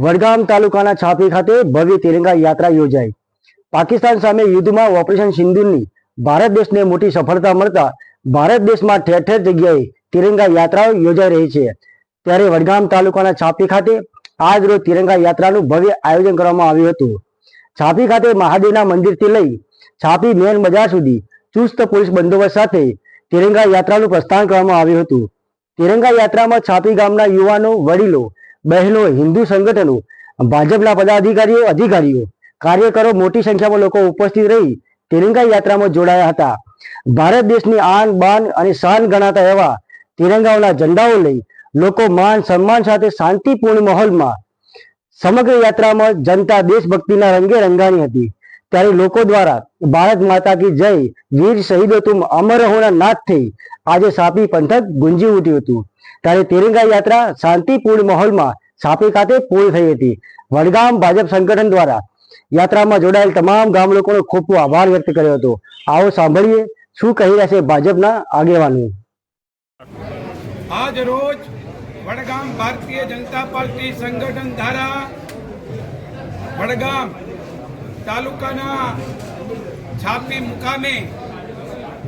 વડગામ તાલુકાના છાપી ખાતે ભવ્ય તિરંગા યાત્રા યોજાઈ। પાકિસ્તાન સામે યુદ્ધમાં ઓપરેશન સિંદૂરની ભારત દેશને મોટી સફળતા મળતા ભારત દેશમાં ઠેર ઠેર જગ્યાએ તિરંગા યાત્રાઓ યોજાઈ રહી છે। ત્યારે વડગામ તાલુકાના છાપી ખાતે આજ રોજ તિરંગા યાત્રાનું ભવ્ય આયોજન કરવામાં આવ્યું હતું। છાપી ખાતે મહાદેવના મંદિરથી લઈ છાપી મેન બજાર સુધી ચુસ્ત પોલીસ બંદોબસ્ત સાથે તિરંગા યાત્રાનું પ્રસ્થાન કરવામાં આવ્યું હતું। તિરંગા યાત્રામાં છાપી ગામના યુવાનો, વડીલો, બહેનો, હિન્દુ સંગઠનો, ભાજપના પદાધિકારીઓ, અધિકારીઓ, કાર્યકરો મોટી સંખ્યામાં લોકો ઉપસ્થિત રહી તિરંગા યાત્રામાં જોડાયા હતા। ભારત દેશની આન, બાન અને શાન ગણાતા એવા તિરંગાઓના ઝંડાઓ લઈ લોકો માન સન્માન સાથે શાંતિપૂર્ણ માહોલમાં સમગ્ર યાત્રામાં જનતા દેશભક્તિના રંગે રંગાણી હતી। ત્યારે લોકો દ્વારા ભારત માતા કી જય, વીર શહીદો તુમ અમર હોના નાદથી આજે છાપી પંથક ગુંજી ઉઠ્યું હતું। ત્યારે તિરંગા યાત્રા શાંતિપૂર્ણ માહોલમાં છાપી ખાતે પૂરી થઈ હતી। વડગામ ભાજપ સંગઠન દ્વારા યાત્રામાં જોડાયેલ તમામ ગામ લોકોનો ખૂબ ખૂબ આભાર વ્યક્ત કર્યો હતો। આવો સાંભળીએ શું કહી રહ્યા છે ભાજપના આગેવાનો। આજ રોજ વડગામ ભારતીય જનતા પાર્ટી સંગઠન દ્વારા વડગામ તાલુકાના છાપી મુકામે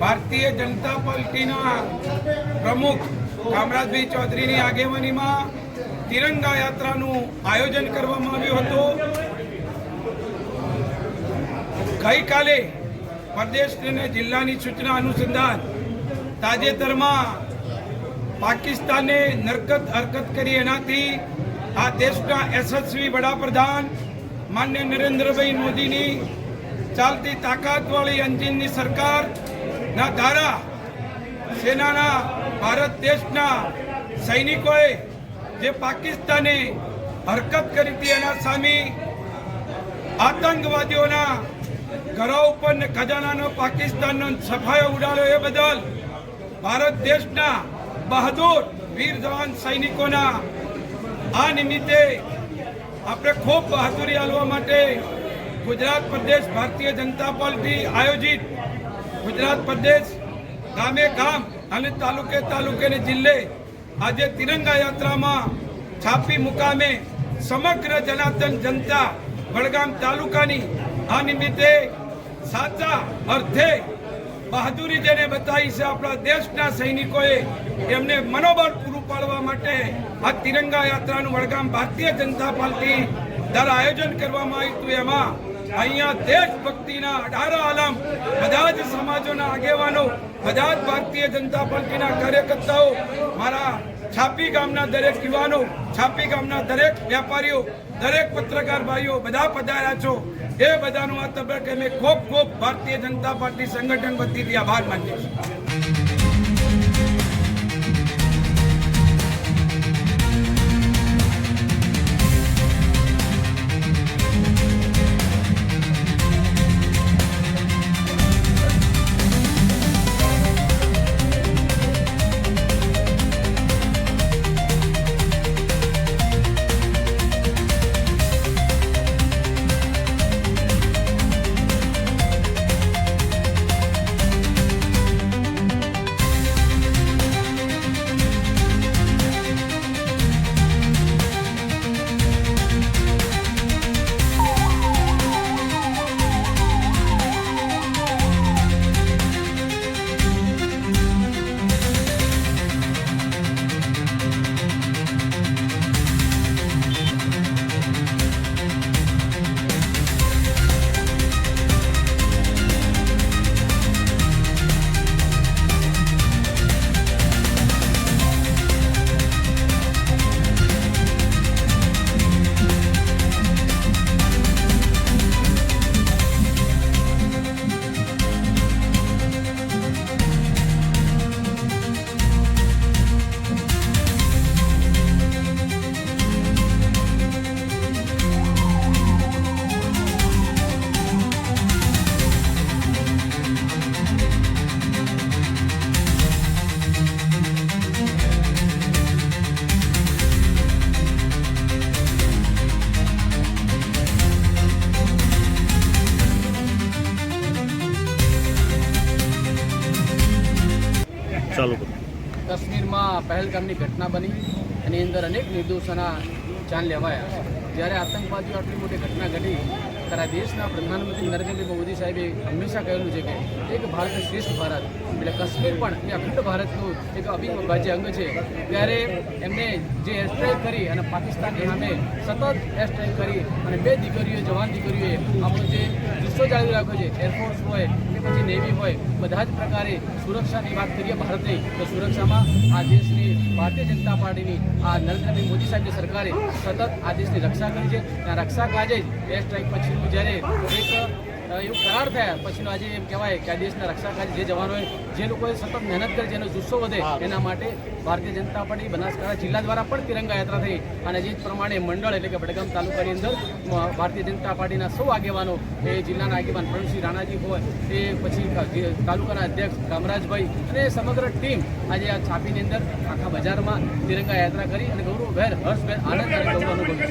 ભારતીય જનતા પાર્ટીના પ્રમુખ કામરાજભાઈ ચૌધરીની આગેવાનીમાં તિરંગા યાત્રાનું આયોજન કરવામાં આવ્યું હતું। ગઈકાલે પ્રદેશ અને જિલ્લાની સૂચના અનુસંધાન તાજેતરમાં પાકિસ્તાને નરકત હરકત કરી એનાથી આ દેશના યશસ્વી વડાપ્રધાન માન્ય નરેન્દ્રભાઈ મોદીની ચાલતી તાકાતવાળી એન્જિનની સરકારના દ્વારા સેનાના ભારત દેશના સૈનિકોએ જે પાકિસ્તાને હરકત કરી હતી એના સામે આતંકવાદીઓના ઘરો ઉપર ને ખજાનાનો પાકિસ્તાનનો સફાયો ઉડાડ્યો એ બદલ ભારત દેશના બહાદુર વીર જવાન સૈનિકોના આ નિમિત્તે આપણે ખૂબ બહાદુરી આલવા માટે ગુજરાત પ્રદેશ ભારતીય જનતા પાર્ટી આયોજિત ગુજરાત પ્રદેશ ગામે ગામ અને તાલુકે તાલુકે ને જિલ્લે આજે તિરંગા યાત્રામાં છાપી મુકામે સમગ્ર જનાર્દન જનતા વડગામ તાલુકાની આ નિમિત્તે સાચા અર્થે બહાદુરી જેને બતાવી છે આપણા દેશના સૈનિકોએ એમને મનોબળ પૂરું પાડવા માટે આ તિરંગા યાત્રાનું વડગામ ભારતીય જનતા પાર્ટી દ્વારા આયોજન કરવામાં આવ્યું હતું। એમાં અહીંયા દેશભક્તિના 18 આલમ બધા જ સમાજોના આગેવાનો, બધા જ ભારતીય જનતા પાર્ટીના કાર્યકર્તાઓ, મારા છાપી ગામના દરેક યુવાનો, છાપી ગામના દરેક વેપારીઓ, દરેક પત્રકાર ભાઈઓ બધા પધાર્યા છો। એ બધાનું આ તબક્કે મેં ખૂબ ખૂબ ભારતીય જનતા પાર્ટી સંગઠન વતીથી આભાર માનીએ છીએ। ચાલુ કાશ્મીરમાં પહેલગામની ઘટના બની એની અંદર અનેક નિર્દોષોના જાન લેવાયા। જ્યારે આતંકવાદીઓ આટલી મોટી ઘટના ઘટી ત્યારે દેશના પ્રધાનમંત્રી નરેન્દ્ર મોદી સાહેબે હંમેશા કહેલું છે કે એક ભારત શ્રેષ્ઠ ભારત, એટલે કાશ્મીર પણ એ અખંડ ભારતનું એક અવિભાજ્ય અંગ છે. ત્યારે એમને જે એર સ્ટ્રાઇક કરી અને પાકિસ્તાનની સામે સતત એર સ્ટ્રાઇક કરી અને 2 દીકરીઓ, જવાન દીકરીઓએ આપણો જે જુસ્સો જાળવી રાખ્યો છે, એરફોર્સ હોય કે પછી નેવી હોય, બધા જ પ્રકારે સુરક્ષાની વાત કરીએ ભારતની તો સુરક્ષામાં આ દેશની ભારતીય જનતા પાર્ટીની આ નરેન્દ્રભાઈ મોદી સાહેબની સરકારે સતત આ દેશની રક્ષા કરી છે. આ રક્ષા કાજે જ એર સ્ટ્રાઇક પછીનું જ્યારે એક એવું કરાર થયા પછીનો આજે એમ કહેવાય કે આ દેશના રક્ષા કાજે જે જવાનોએ જે લોકોએ સતત મહેનત કરી જેનો જુસ્સો વધે એના માટે ભારતીય જનતા પાર્ટી બનાસકાંઠા જિલ્લા દ્વારા પણ તિરંગા યાત્રા થઈ અને જે પ્રમાણે મંડળ એટલે કે બડગામ તાલુકાની અંદર ભારતીય જનતા પાર્ટીના સૌ આગેવાનો એ જિલ્લાના આગેવાન પ્રવીણસિંહ રાણાજી હોય એ પછી તાલુકાના અધ્યક્ષ કામરાજભાઈ અને સમગ્ર ટીમ આજે આ છાપીની અંદર આખા બજારમાં તિરંગા યાત્રા કરી અને ગૌરવભેર હર્ષભેર આનંદ અને ગૌરવ અનુભવ્યું.